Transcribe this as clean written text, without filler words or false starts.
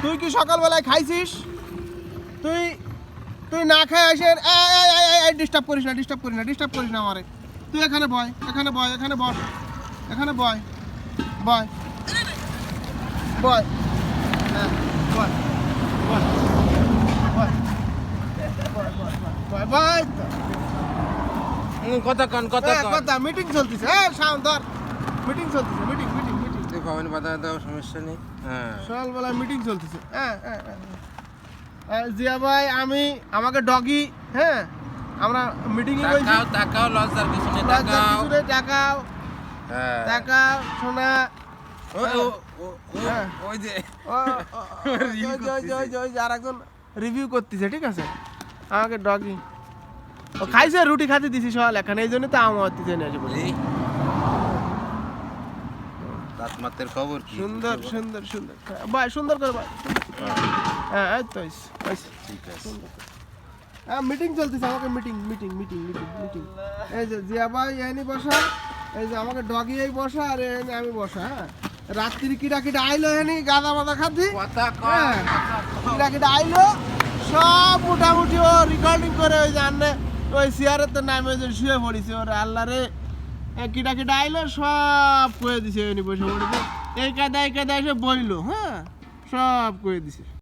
তুই কি সকালবেলায় খাইছিস? তুই তুই না খাই আসে ডিস্টার্ব করিস না আমারে। তুই এখানে বয়, এখানে বস, এখানে বয়, বয়, বয়, হ্যাঁ, বয়, বয়, বয়, বয়, বয়, কথা মিটিং চলতেছে। ধর মিটিং চলতেছে, মিটিং। পাবেন বাধা দাও, সমস্যা নেই। হ্যাঁ, সকালবেলায় মিটিং চলতেছে। জিয়া ভাই, আমাকে ডগি, হ্যাঁ, আমরা মিটিং এ বসি। টাকাও লজ্জার কিছু নেই, টাকাও হ্যাঁ, টাকাও শোনা। ওই যে আর একজন রিভিউ করতেছে, ঠিক আছে? আমাকে ডগি ও খাইছে, রুটি খাতে দিছি সকাল এখানে, এই জন্য তো আমার জেনে আসি বলি। রাতমাতের খবর কি? সুন্দর ভাই, সুন্দর করে ভাই। হ্যাঁ, এই তো ঠিক আছে। মিটিং চলতেছে, আমাকে মিটিং। এই যে জিয়া ভাই এখানে বসা, এই যে আমাকে ডগি এই বসা, আর এখানে আমি বসা। হ্যাঁ, রাত্রি কিটা আইলো এখানে গাদা মাদা খাতি, কিটা আইলো সব মোটামুটি ও রেকর্ডিং করে ওই জানে ওই চেয়ারের তো নামে যে শুয়ে পড়িছে। ওরে আল্লাহ রে, কিটা আইলো সব কয়ে দিছে, এনে বসে পড়েছে। এই কাদা এসে বইলো। হ্যাঁ, সব কয়ে দিছে।